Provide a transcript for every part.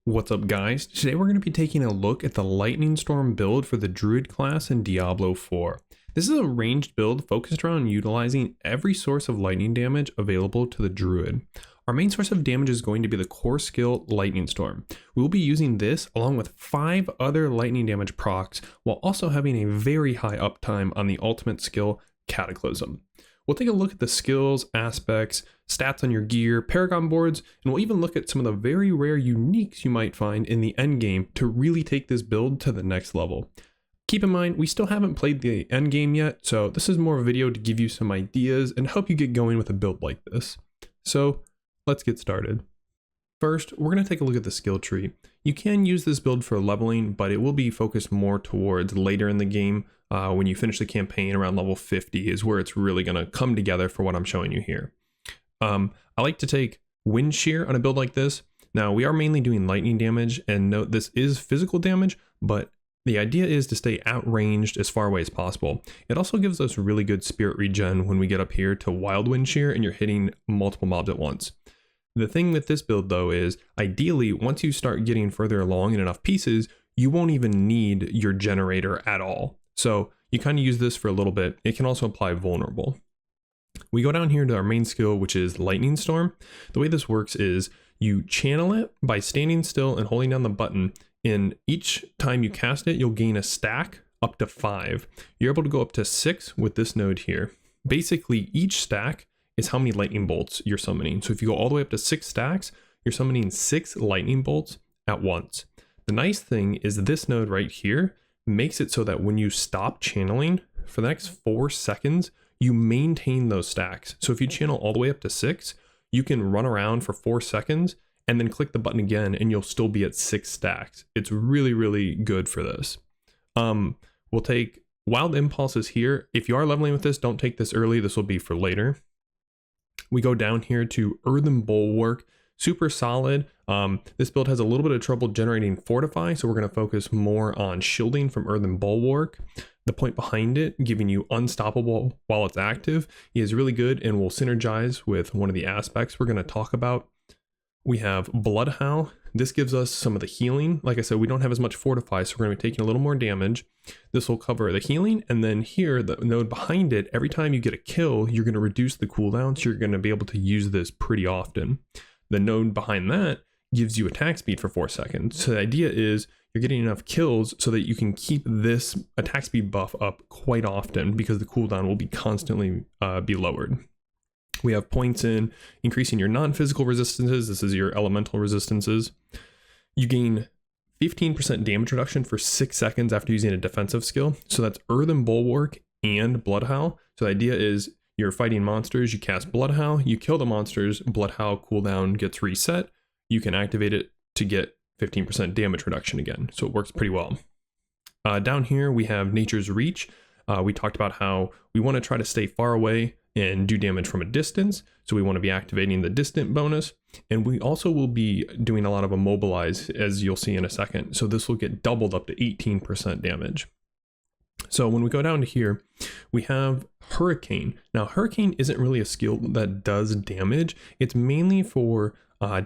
What's up, guys? Today we're going to be taking a look at the Lightning Storm build for the Druid class in Diablo 4. This is a ranged build focused around utilizing every source of lightning damage available to the Druid. Our main source of damage is going to be the core skill Lightning Storm. We will be using this along with 5 other lightning damage procs while also having a very high uptime on the ultimate skill Cataclysm. We'll take a look at the skills, aspects, stats on your gear, Paragon boards, and we'll even look at some of the very rare uniques you might find in the endgame to really take this build to the next level. Keep in mind, we still haven't played the endgame yet, so this is more a video to give you some ideas and help you get going with a build like this. So let's get started. First, we're going to take a look at the skill tree. You can use this build for leveling, but it will be focused more towards later in the game. When you finish the campaign around level 50 is where it's really going to come together for what I'm showing you here. I like to take wind shear on a build like this. Now, we are mainly doing lightning damage, and note this is physical damage, but the idea is to stay outranged as far away as possible. It also gives us really good spirit regen when we get up here to wild wind shear and you're hitting multiple mobs at once. The thing with this build though is, ideally, once you start getting further along in enough pieces, you won't even need your generator at all. So you kind of use this for a little bit. It can also apply vulnerable. We go down here to our main skill, which is Lightning Storm. The way this works is you channel it by standing still and holding down the button. And each time you cast it, you'll gain a stack up to 5. You're able to go up to 6 with this node here. Basically, each stack is how many lightning bolts you're summoning. So if you go all the way up to 6 stacks, you're summoning 6 lightning bolts at once. The nice thing is this node right here makes it so that when you stop channeling for the next 4 seconds, you maintain those stacks. So if you channel all the way up to 6, you can run around for 4 seconds and then click the button again and you'll still be at 6 stacks. It's really, really good for this. We'll take Wild Impulses here. If you are leveling with this, don't take this early. This will be for later. We go down here to Earthen Bulwark. Super solid. This build has a little bit of trouble generating Fortify, so we're going to focus more on shielding from Earthen Bulwark. The point behind it, giving you Unstoppable while it's active, is really good and will synergize with one of the aspects we're going to talk about. We have Bloodhowl. This gives us some of the healing. Like I said, we don't have as much Fortify, so we're going to be taking a little more damage. This will cover the healing, and then here, the node behind it, every time you get a kill, you're going to reduce the cooldown, so you're going to be able to use this pretty often. The node behind that gives you attack speed for 4 seconds. So the idea is you're getting enough kills so that you can keep this attack speed buff up quite often because the cooldown will be constantly be lowered. We have points in increasing your non-physical resistances. This is your elemental resistances. You gain 15% damage reduction for 6 seconds after using a defensive skill. So that's Earthen Bulwark and Bloodhowl. So the idea is you're fighting monsters, you cast Bloodhowl, you kill the monsters, Bloodhowl cooldown gets reset. You can activate it to get 15% damage reduction again. So it works pretty well. Down here we have Nature's Reach. We talked about how we want to try to stay far away and do damage from a distance. So we want to be activating the distant bonus. And we also will be doing a lot of Immobilize, as you'll see in a second. So this will get doubled up to 18% damage. So when we go down to here, we have Hurricane. Now, Hurricane isn't really a skill that does damage. It's mainly for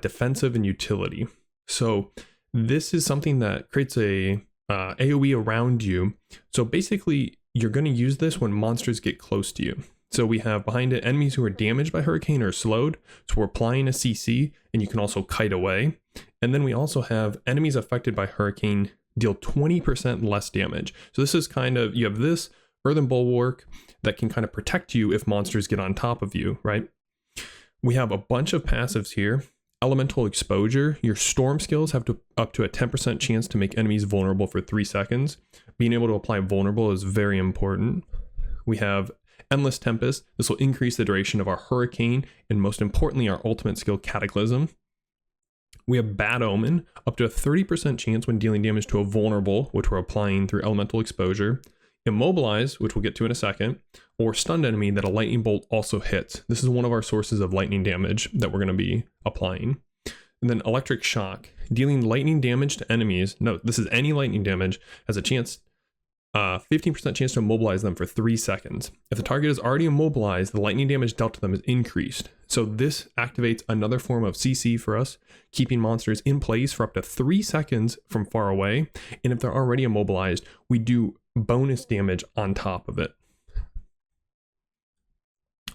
defensive and utility. So this is something that creates a AoE around you. So basically, you're going to use this when monsters get close to you. So we have behind it enemies who are damaged by Hurricane or slowed. So we're applying a CC, and you can also kite away. And then we also have enemies affected by Hurricane deal 20% less damage. So this is kind of, you have this Earthen Bulwark that can kind of protect you if monsters get on top of you, right? We have a bunch of passives here. Elemental Exposure. Your storm skills have up to a 10% chance to make enemies vulnerable for 3 seconds. Being able to apply vulnerable is very important. We have Endless Tempest. This will increase the duration of our Hurricane, and most importantly, our ultimate skill Cataclysm. We have Bad Omen, up to a 30% chance when dealing damage to a vulnerable, which we're applying through Elemental Exposure. Immobilize, which we'll get to in a second, or stunned enemy that a lightning bolt also hits. This is one of our sources of lightning damage that we're going to be applying. And then Electric Shock, dealing lightning damage to enemies. No, this is any lightning damage, has a chance 15% chance to immobilize them for 3 seconds. If the target is already immobilized, the lightning damage dealt to them is increased. So this activates another form of CC for us, keeping monsters in place for up to 3 seconds from far away. And if they're already immobilized, we do bonus damage on top of it.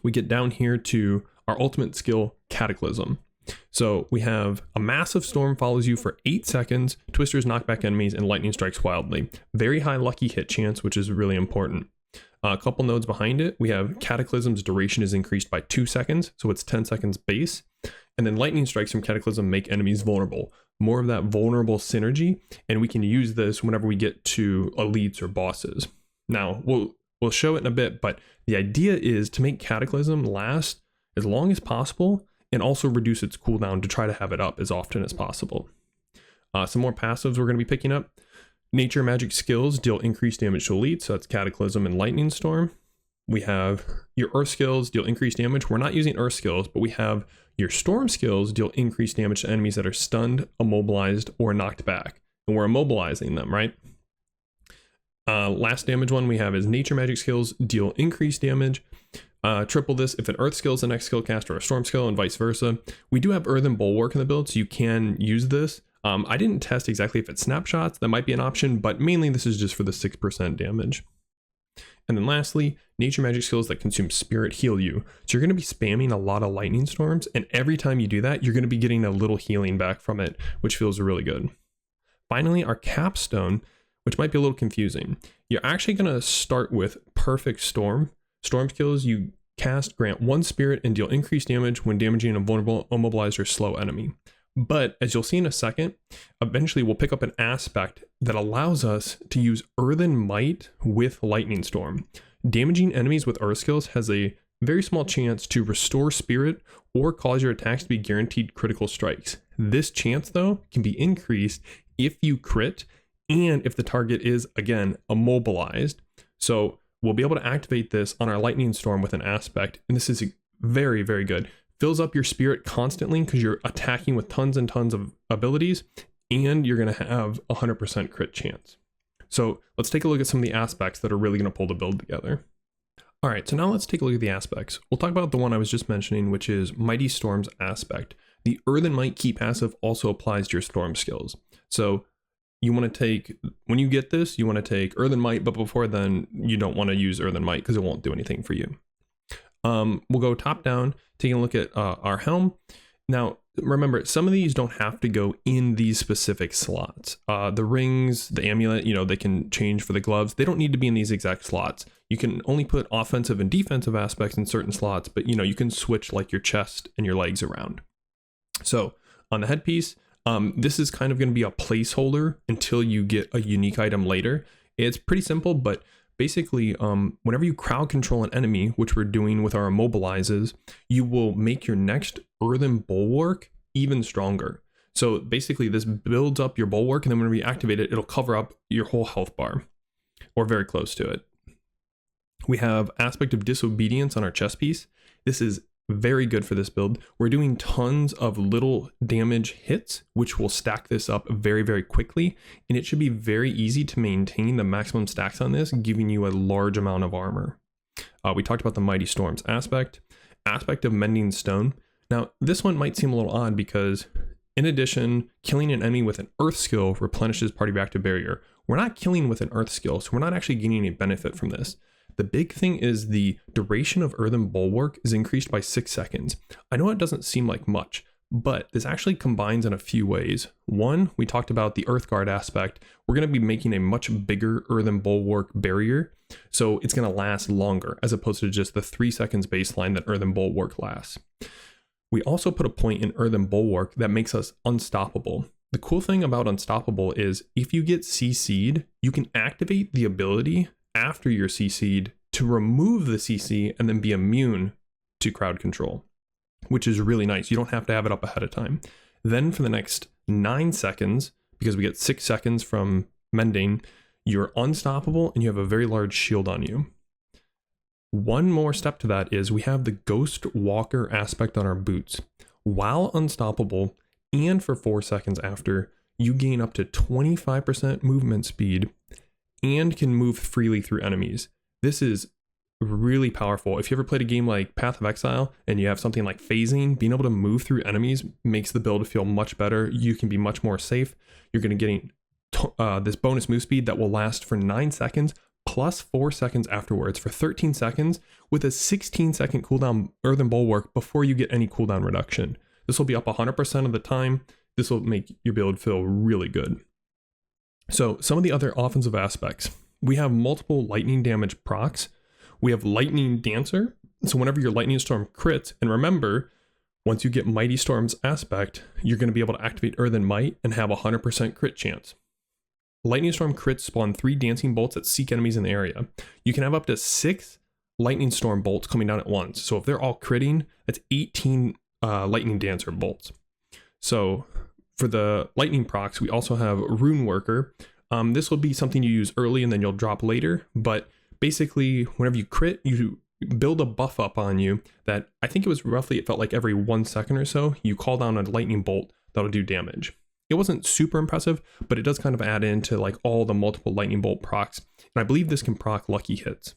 We get down here to our ultimate skill, Cataclysm. So we have a massive storm follows you for 8 seconds, twisters knock back enemies, and lightning strikes wildly. Very high lucky hit chance, which is really important. A couple nodes behind it, we have Cataclysm's duration is increased by 2 seconds, so it's 10 seconds base. And then lightning strikes from Cataclysm make enemies vulnerable. More of that vulnerable synergy, and we can use this whenever we get to elites or bosses. Now, we'll show it in a bit, but the idea is to make Cataclysm last as long as possible, and also reduce its cooldown to try to have it up as often as possible. Some more passives we're going to be picking up. Nature magic skills deal increased damage to elites, so that's Cataclysm and Lightning Storm. We have your Earth skills deal increased damage. We're not using Earth skills, but we have your Storm skills deal increased damage to enemies that are stunned, immobilized, or knocked back. And we're immobilizing them, right? Last damage one we have is Nature magic skills deal increased damage. Triple this if an Earth skill is the next skill cast or a Storm skill, and vice versa. We do have Earthen Bulwark in the build, so you can use this. I didn't test exactly if it's snapshots, that might be an option, but mainly this is just for the 6% damage. And then lastly, nature magic skills that consume spirit heal you. So you're going to be spamming a lot of lightning storms, and every time you do that, you're going to be getting a little healing back from it, which feels really good. Finally, our capstone, which might be a little confusing. You're actually going to start with Perfect Storm. Storm skills you cast grant 1 spirit and deal increased damage when damaging a vulnerable, immobilized, or slow enemy. But as you'll see in a second, eventually we'll pick up an aspect that allows us to use Earthen Might with Lightning Storm. Damaging enemies with Earth skills has a very small chance to restore spirit or cause your attacks to be guaranteed critical strikes. This chance, though, can be increased if you crit and if the target is, again, immobilized. So we'll be able to activate this on our Lightning Storm with an aspect, and this is very, very good. Fills up your spirit constantly because you're attacking with tons and tons of abilities, and you're going to have 100% crit chance. So let's take a look at some of the aspects that are really going to pull the build together. All right, so now let's take a look at the aspects. We'll talk about the one I was just mentioning, which is Mighty Storm's aspect. The Earthen Might key passive also applies to your Storm skills. So you want to take, when you get this, you want to take Earthen Might, but before then, you don't want to use Earthen Might because it won't do anything for you. We'll go top down, taking a look at our helm. Now, remember, some of these don't have to go in these specific slots. The rings, the amulet, they can change for the gloves. They don't need to be in these exact slots. You can only put offensive and defensive aspects in certain slots, but you can switch like your chest and your legs around. So on the headpiece, this is kind of going to be a placeholder until you get a unique item later. It's pretty simple, but basically, whenever you crowd control an enemy, which we're doing with our immobilizes, you will make your next Earthen Bulwark even stronger. So basically, this builds up your bulwark, and then when we activate it, it'll cover up your whole health bar, or very close to it. We have Aspect of Disobedience on our chest piece. This is very good for this build. We're doing tons of little damage hits, which will stack this up very, very quickly. And it should be very easy to maintain the maximum stacks on this, giving you a large amount of armor. We talked about the Mighty Storms aspect of Mending Stone. Now, this one might seem a little odd because in addition, killing an enemy with an Earth skill replenishes Party Reactive Barrier. We're not killing with an Earth skill, so we're not actually getting any benefit from this. The big thing is the duration of Earthen Bulwark is increased by 6 seconds. I know it doesn't seem like much, but this actually combines in a few ways. One, we talked about the Earth Guard aspect. We're going to be making a much bigger Earthen Bulwark barrier, so it's going to last longer as opposed to just the 3 seconds baseline that Earthen Bulwark lasts. We also put a point in Earthen Bulwark that makes us unstoppable. The cool thing about unstoppable is if you get CC'd, you can activate the ability after you're CC'd to remove the CC and then be immune to crowd control, which is really nice. You don't have to have it up ahead of time. Then for the next 9 seconds, because we get 6 seconds from mending, you're unstoppable and you have a very large shield on you. One more step to that is we have the Ghost Walker aspect on our boots. While unstoppable and for 4 seconds after, you gain up to 25% movement speed and can move freely through enemies. This is really powerful. If you ever played a game like Path of Exile and you have something like phasing, being able to move through enemies makes the build feel much better. You can be much more safe. You're going to getting this bonus move speed that will last for 9 seconds plus 4 seconds afterwards for 13 seconds with a 16-second cooldown Earthen Bulwark before you get any cooldown reduction. This will be up 100% of the time. This will make your build feel really good. So some of the other offensive aspects. We have multiple lightning damage procs. We have Lightning Dancer. So whenever your Lightning Storm crits, and remember, once you get Mighty Storm's aspect, you're going to be able to activate Earthen Might and have a 100% crit chance. Lightning Storm crits spawn 3 dancing bolts that seek enemies in the area. You can have up to 6 Lightning Storm bolts coming down at once. So if they're all critting, that's 18 Lightning Dancer bolts. So for the lightning procs, we also have Rune Worker. This will be something you use early and then you'll drop later. But basically, whenever you crit, you build a buff up on you that I think it felt like every 1 second or so, you call down a lightning bolt that'll do damage. It wasn't super impressive, but it does kind of add into like all the multiple lightning bolt procs. And I believe this can proc lucky hits.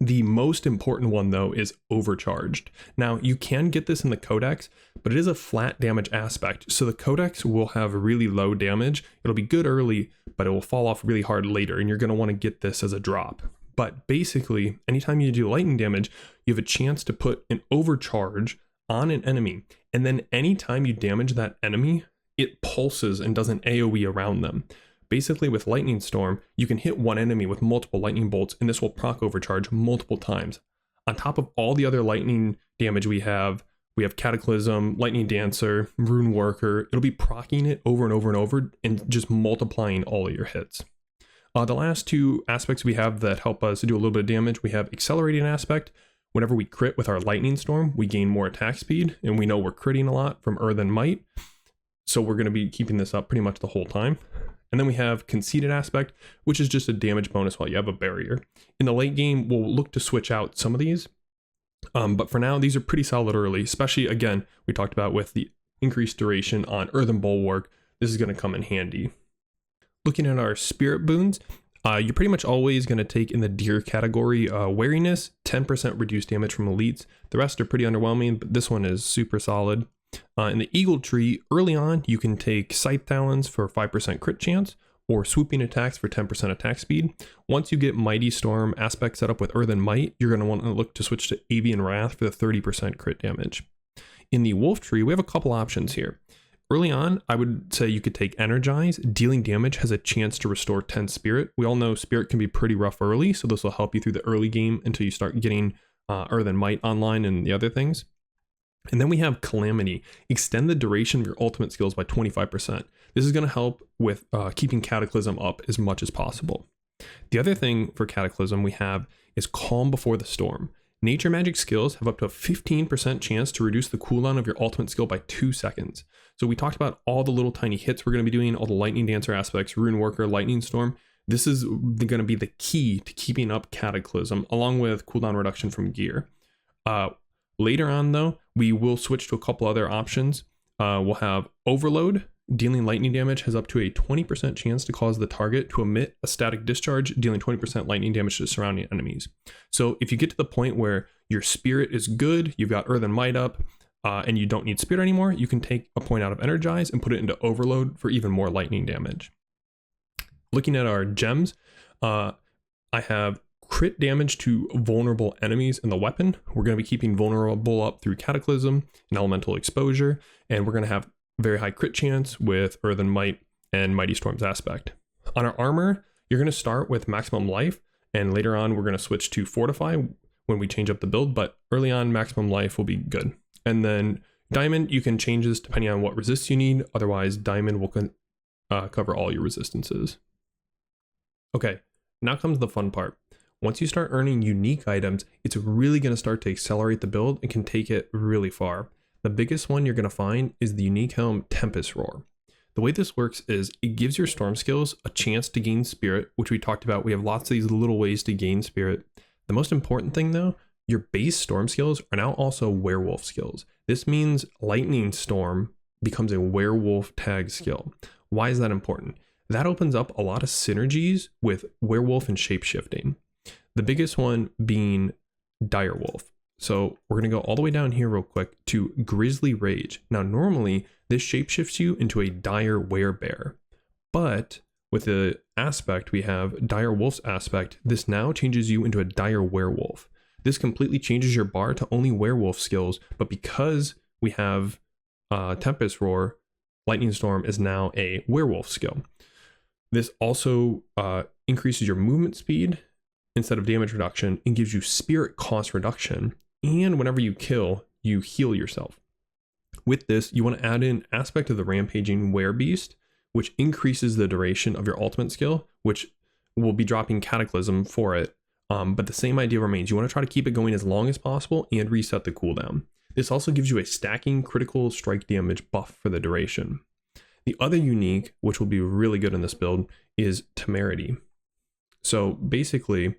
The most important one though is Overcharged. Now you can get this in the Codex, but it is a flat damage aspect. So the Codex will have really low damage. It'll be good early, but it will fall off really hard later. And you're going to want to get this as a drop. But basically, anytime you do lightning damage, you have a chance to put an overcharge on an enemy. And then anytime you damage that enemy, it pulses and does an AoE around them. Basically with Lightning Storm, you can hit one enemy with multiple lightning bolts and this will proc overcharge multiple times. On top of all the other lightning damage we have Cataclysm, Lightning Dancer, Rune Worker. It'll be proccing it over and over and over and just multiplying all of your hits. The last 2 aspects we have that help us do a little bit of damage, we have Accelerating Aspect. Whenever we crit with our Lightning Storm, we gain more attack speed, and we know we're critting a lot from Earthen Might. So we're going to be keeping this up pretty much the whole time. And then we have Conceited Aspect, which is just a damage bonus while you have a barrier. In the late game, we'll look to switch out some of these. But for now, these are pretty solid early, especially, again, we talked about with the increased duration on Earthen Bulwark. This is going to come in handy. Looking at our Spirit Boons, you're pretty much always going to take in the Deer category Wariness, 10% reduced damage from elites. The rest are pretty underwhelming, but this one is super solid. In the Eagle Tree, early on, you can take Scythe Talons for 5% crit chance, or Swooping Attacks for 10% attack speed. Once you get Mighty Storm aspect set up with Earthen Might, you're going to want to look to switch to Avian Wrath for the 30% crit damage. In the Wolf Tree, we have a couple options here. Early on, I would say you could take Energize. Dealing damage has a chance to restore 10 Spirit. We all know Spirit can be pretty rough early, so this will help you through the early game until you start getting Earthen Might online and the other things. And then we have Calamity. Extend the duration of your ultimate skills by 25%. This is going to help with keeping Cataclysm up as much as possible. The other thing for Cataclysm we have is Calm Before the Storm. Nature magic skills have up to a 15% chance to reduce the cooldown of your ultimate skill by 2 seconds. So we talked about all the little tiny hits we're going to be doing, all the Lightning Dancer aspects, Rune Worker, Lightning Storm. This is going to be the key to keeping up Cataclysm, along with cooldown reduction from gear. Later on, though, we will switch to a couple other options. We'll have Overload. Dealing lightning damage has up to a 20% chance to cause the target to emit a static discharge, dealing 20% lightning damage to surrounding enemies. So if you get to the point where your spirit is good, you've got Earthen Might up, and you don't need spirit anymore, you can take a point out of Energize and put it into Overload for even more lightning damage. Looking at our gems, I have crit damage to vulnerable enemies in the weapon. We're going to be keeping vulnerable up through Cataclysm and Elemental Exposure, and we're going to have very high crit chance with Earthen Might and Mighty Storm's aspect. On our armor, you're going to start with Maximum Life, and later on we're going to switch to Fortify when we change up the build, but early on Maximum Life will be good. And then Diamond, you can change this depending on what resists you need, otherwise Diamond will cover all your resistances. Okay, now comes the fun part. Once you start earning unique items, it's really going to start to accelerate the build and can take it really far. The biggest one you're going to find is the unique helm Tempest Roar. The way this works is it gives your storm skills a chance to gain spirit, which we talked about. We have lots of these little ways to gain spirit. The most important thing though, your base storm skills are now also werewolf skills. This means Lightning Storm becomes a werewolf tag skill. Why is that important? that opens up a lot of synergies with werewolf and shapeshifting. The biggest one being direwolf. So we're going to go all the way down here real quick to Grizzly Rage. Now, normally this shapeshifts you into a dire werebear, but with the aspect we have, dire wolf's aspect, this now changes you into a dire werewolf. This completely changes your bar to only werewolf skills, but because we have Tempest Roar, Lightning Storm is now a werewolf skill. This also increases your movement speed instead of damage reduction and gives you spirit cost reduction. And whenever you kill, you heal yourself. With this, you want to add in aspect of the rampaging werebeast, which increases the duration of your ultimate skill, which will be dropping Cataclysm for it. But the same idea remains. You want to try to keep it going as long as possible and reset the cooldown. This also gives you a stacking critical strike damage buff for the duration. The other unique, which will be really good in this build, is Temerity. So basically,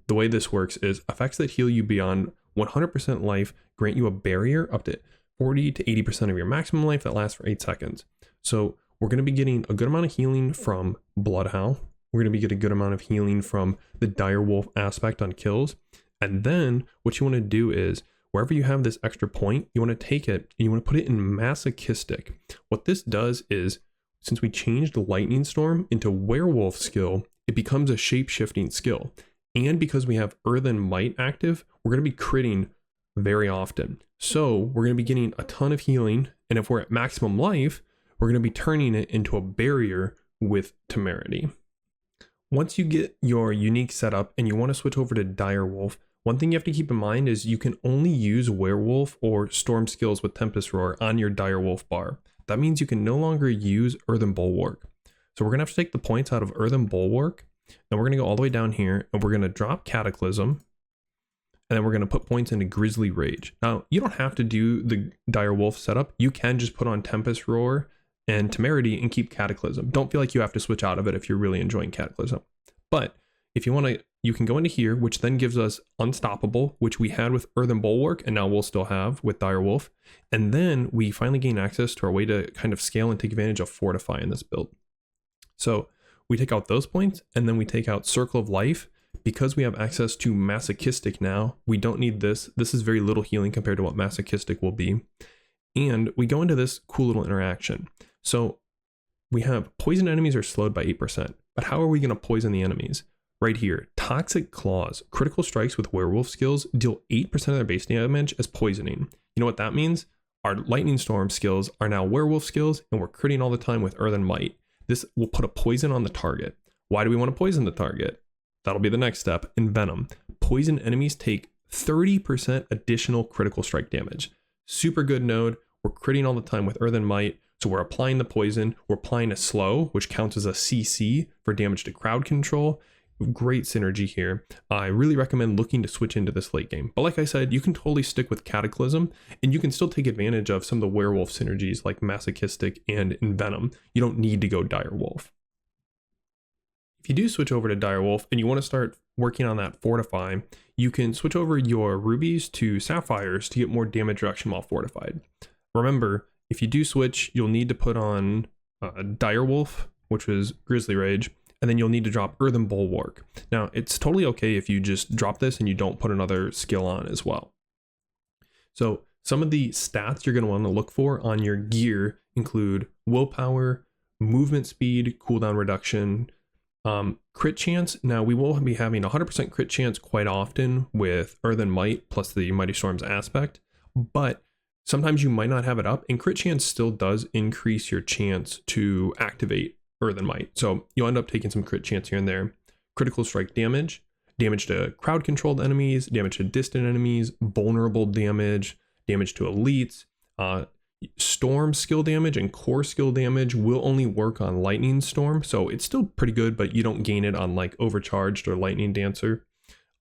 the way this works is effects that heal you beyond 100% life grant you a barrier up to 40 to 80% of your maximum life that lasts for 8 seconds. So we're going to be getting a good amount of healing from Bloodhowl. We're going to be getting a good amount of healing from the direwolf aspect on kills. And then what you want to do is wherever you have this extra point, you want to take it and you want to put it in masochistic. What this does is, since we changed Lightning Storm into werewolf skill, it becomes a shape-shifting skill. And because we have Earthen Might active, we're going to be critting very often. So we're going to be getting a ton of healing. And if we're at maximum life, we're going to be turning it into a barrier with Temerity. Once you get your unique setup and you want to switch over to Direwolf, one thing you have to keep in mind is you can only use Werewolf or Storm skills with Tempest Roar on your Direwolf bar. That means you can no longer use Earthen Bulwark. So we're going to have to take the points out of Earthen Bulwark, and we're going to go all the way down here, and we're going to drop Cataclysm, and then we're going to put points into Grizzly Rage. Now, you don't have to do the Direwolf setup. You can just put on Tempest Roar and Temerity and keep Cataclysm. Don't feel like you have to switch out of it if you're really enjoying Cataclysm. But if you want to, you can go into here, which then gives us Unstoppable, which we had with Earthen Bulwark, and now we'll still have with Direwolf. And then we finally gain access to our way to kind of scale and take advantage of Fortify in this build. So we take out those points, and then we take out Circle of Life. Because we have access to Masochistic now, we don't need this. This is very little healing compared to what Masochistic will be. And we go into this cool little interaction. So we have poison enemies are slowed by 8%. But how are we going to poison the enemies? Right here, Toxic Claws. Critical strikes with werewolf skills deal 8% of their base damage as poisoning. You know what that means? Our Lightning Storm skills are now werewolf skills, and we're critting all the time with Earthen Might. This will put a poison on the target. Why do we want to poison the target? That'll be the next step. In Venom, poison enemies take 30% additional critical strike damage. Super good node. We're critting all the time with Earthen Might. So we're applying the poison. We're applying a slow, which counts as a CC for damage to crowd control. Great synergy here. I really recommend looking to switch into this late game. But like I said, you can totally stick with Cataclysm, and you can still take advantage of some of the werewolf synergies like Masochistic and in Venom. You don't need to go Direwolf. If you do switch over to Direwolf and you want to start working on that Fortify, you can switch over your rubies to sapphires to get more damage reduction while fortified. Remember, if you do switch, you'll need to put on Direwolf, which is Grizzly Rage, and then you'll need to drop Earthen Bulwark. Now, it's totally okay if you just drop this and you don't put another skill on as well. So some of the stats you're going to want to look for on your gear include willpower, movement speed, cooldown reduction, crit chance. Now, we will be having 100% crit chance quite often with Earthen Might plus the Mighty Storms aspect, but sometimes you might not have it up, and crit chance still does increase your chance to activate Earthen Might. So you'll end up taking some crit chance here and there. Critical strike damage, damage to crowd controlled enemies, damage to distant enemies, vulnerable damage, damage to elites, storm skill damage and core skill damage will only work on Lightning Storm. So it's still pretty good, but you don't gain it on like Overcharged or Lightning Dancer.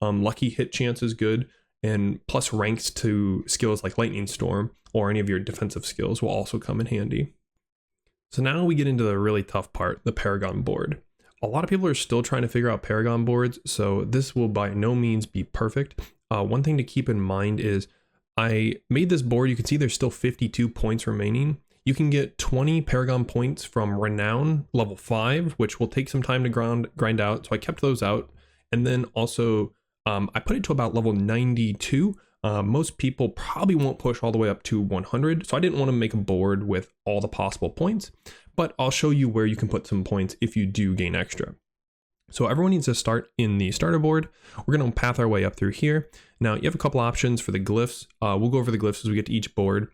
Lucky hit chance is good, and plus ranks to skills like Lightning Storm or any of your defensive skills will also come in handy. So now we get into the really tough part, the Paragon Board. A lot of people are still trying to figure out Paragon boards, so this will by no means be perfect. One thing to keep in mind is I made this board. You can see there's still 52 points remaining. You can get 20 Paragon points from Renown level 5, which will take some time to grind out. So I kept those out. And then also I put it to about level 92. Most people probably won't push all the way up to 100. So I didn't want to make a board with all the possible points, but I'll show you where you can put some points if you do gain extra. So everyone needs to start in the starter board. We're going to path our way up through here. Now you have a couple options for the glyphs. We'll go over the glyphs as we get to each board.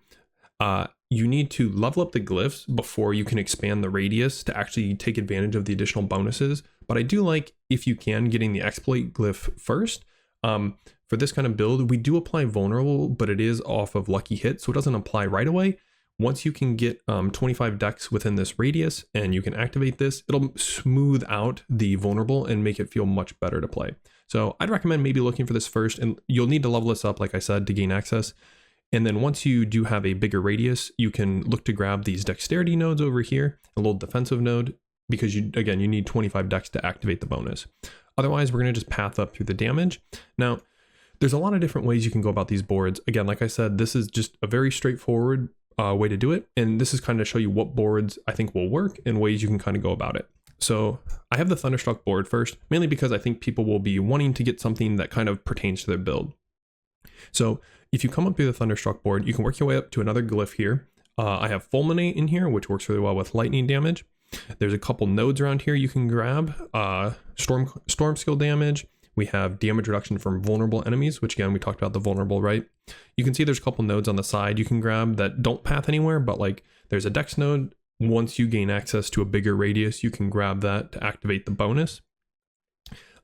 You need to level up the glyphs before you can expand the radius to actually take advantage of the additional bonuses. But I do like, if you can, getting the exploit glyph first. For this kind of build, we do apply vulnerable, but it is off of lucky hit, so it doesn't apply right away. Once you can get 25 dex within this radius and you can activate this, it'll smooth out the vulnerable and make it feel much better to play. So I'd recommend maybe looking for this first, and you'll need to level this up, like I said, to gain access. And then once you do have a bigger radius, you can look to grab these dexterity nodes over here, a little defensive node, because you need 25 dex to activate the bonus. Otherwise, we're going to just path up through the damage. Now, there's a lot of different ways you can go about these boards. Again, like I said, this is just a very straightforward way to do it. And this is kind of show you what boards I think will work and ways you can kind of go about it. So I have the Thunderstruck board first, mainly because I think people will be wanting to get something that kind of pertains to their build. So if you come up through the Thunderstruck board, you can work your way up to another glyph here. I have Fulminate in here, which works really well with lightning damage. There's a couple nodes around here you can grab. Storm skill damage. We have damage reduction from vulnerable enemies, which again, we talked about the vulnerable, right? You can see there's a couple nodes on the side you can grab that don't path anywhere, but like there's a dex node. Once you gain access to a bigger radius, you can grab that to activate the bonus.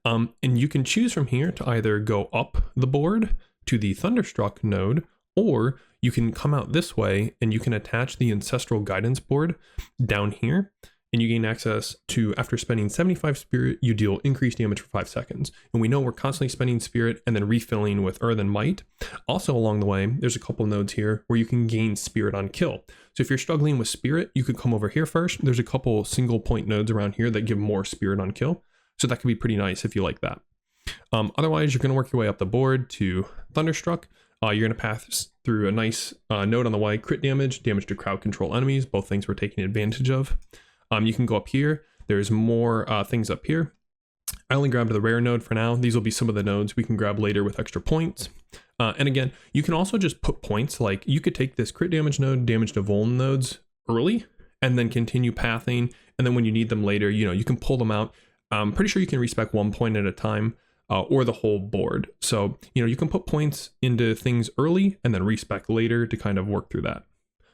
And you can choose from here to either go up the board to the Thunderstruck node, or you can come out this way and you can attach the Ancestral Guidance board down here, and you gain access to, after spending 75 spirit, you deal increased damage for 5 seconds. And we know we're constantly spending spirit and then refilling with Earth and Might. Also along the way, there's a couple nodes here where you can gain spirit on kill. So if you're struggling with spirit, you could come over here first. There's a couple single point nodes around here that give more spirit on kill. So that could be pretty nice if you like that. Otherwise, you're going to work your way up the board to Thunderstruck. You're going to pass through a nice node on the way, crit damage, damage to crowd control enemies, both things we're taking advantage of. You can go up here. There's more things up here. I only grabbed the rare node for now. These will be some of the nodes we can grab later with extra points. And again, you can also just put points, like you could take this crit damage node, damage to vuln nodes early, and then continue pathing. And then when you need them later, you can pull them out. I'm pretty sure you can respec 1 point at a time. Or the whole board. So, you can put points into things early and then respec later to kind of work through that.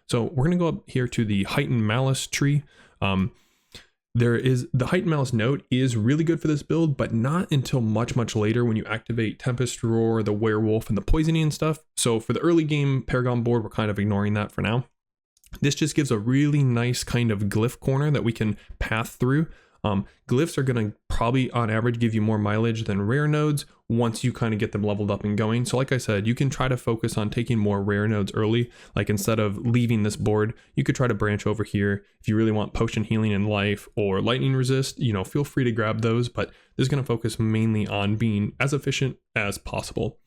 So we're going to go up here to the Heightened Malice tree. The Heightened Malice node is really good for this build, but not until much, much later when you activate Tempest Roar, the Werewolf, and the Poisoning and stuff. So for the early game Paragon board, we're kind of ignoring that for now. This just gives a really nice kind of glyph corner that we can path through. Glyphs are going to probably on average give you more mileage than rare nodes once you kind of get them leveled up and going. So like I said, you can try to focus on taking more rare nodes early. Like instead of leaving this board, you could try to branch over here. If you really want potion healing in life or lightning resist, feel free to grab those, but this is going to focus mainly on being as efficient as possible.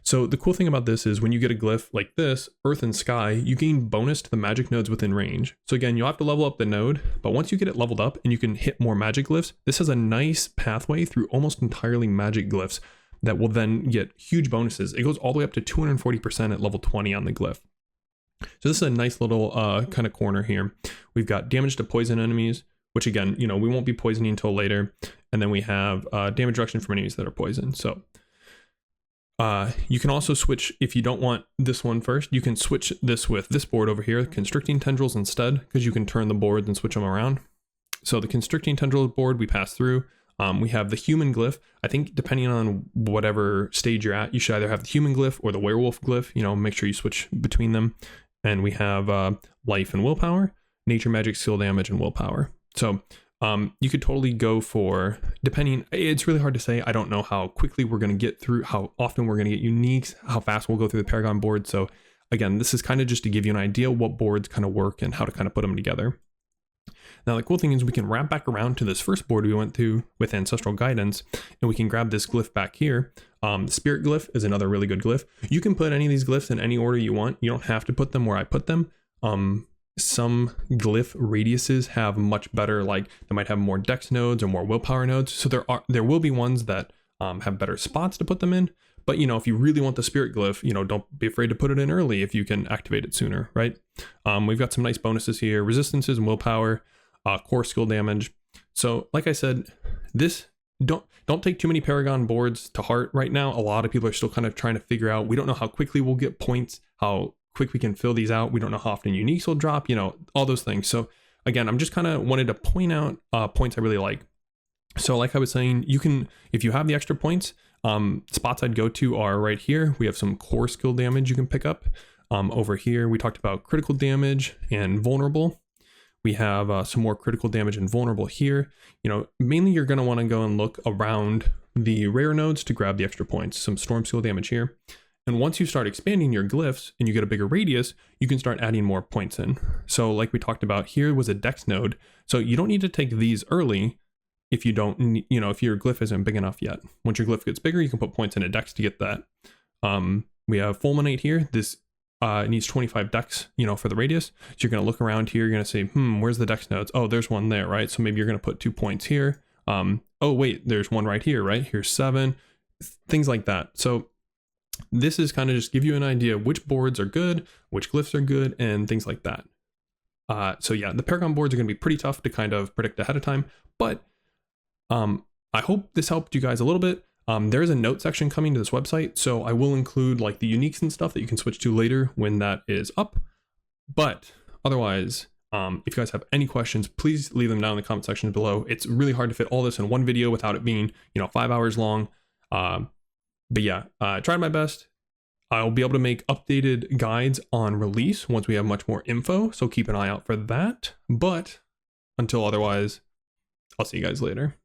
So the cool thing about this is when you get a glyph like this, Earth and Sky, you gain bonus to the magic nodes within range. So again, you'll have to level up the node, but once you get it leveled up and you can hit more magic glyphs, this has a nice pathway through almost entirely magic glyphs that will then get huge bonuses. It goes all the way up to 240% at level 20 on the glyph. So this is a nice little kind of corner here. We've got damage to poison enemies, which again, we won't be poisoning until later. And then we have damage reduction from enemies that are poisoned. So you can also switch, if you don't want this one first, you can switch this with this board over here, Constricting Tendrils instead, because you can turn the boards and switch them around. So the Constricting Tendrils board we pass through. We have the human glyph. I think depending on whatever stage you're at, you should either have the human glyph or the werewolf glyph, make sure you switch between them. And we have life and willpower, nature magic, skill damage, and willpower. So you could totally go for, depending, it's really hard to say. I don't know how quickly we're going to get through, how often we're going to get uniques, how fast we'll go through the Paragon board. So again, this is kind of just to give you an idea what boards kind of work and how to kind of put them together. Now, the cool thing is we can wrap back around to this first board we went through with Ancestral Guidance, and we can grab this glyph back here. The Spirit glyph is another really good glyph. You can put any of these glyphs in any order you want. You don't have to put them where I put them. some glyph radiuses have much better, like they might have more dex nodes or more willpower nodes. So there will be ones that have better spots to put them in. But, you know, if you really want the spirit glyph, you know, don't be afraid to put it in early if you can activate it sooner, right? We've got some nice bonuses here, resistances and willpower, core skill damage. So like I said, this, don't take too many Paragon boards to heart right now. A lot of people are still kind of trying to figure out, we don't know how quickly we'll get points, how quick we can fill these out. We don't know how often uniques will drop, you know, all those things. So again, I'm just kind of wanted to point out points I really like. So like I was saying, you can, if you have the extra points, spots I'd go to are right here. We have some core skill damage you can pick up. Over here, we talked about critical damage and vulnerable. We have some more critical damage and vulnerable here. You know, mainly you're going to want to go and look around the rare nodes to grab the extra points, some storm skill damage here. And once you start expanding your glyphs and you get a bigger radius, you can start adding more points in. So like we talked about, here was a dex node. So you don't need to take these early if you don't, you know, if your glyph isn't big enough yet. Once your glyph gets bigger, you can put points in a dex to get that. We have fulminate here. This needs 25 dex, you know, for the radius. So you're going to look around here. You're going to say, where's the dex nodes? Oh, there's one there, right? So maybe you're going to put 2 points here. Oh, wait, there's one right here, right? Here's 7, things like that. So this is kind of just give you an idea of which boards are good, which glyphs are good, and things like that. So yeah, the Paragon boards are going to be pretty tough to kind of predict ahead of time, but I hope this helped you guys a little bit. There's a note section coming to this website, so I will include like the uniques and stuff that you can switch to later when that is up. But otherwise, if you guys have any questions, please leave them down in the comment section below. It's really hard to fit all this in one video without it being, you know, 5 hours long. But yeah, I tried my best. I'll be able to make updated guides on release once we have much more info, so keep an eye out for that. But until otherwise, I'll see you guys later.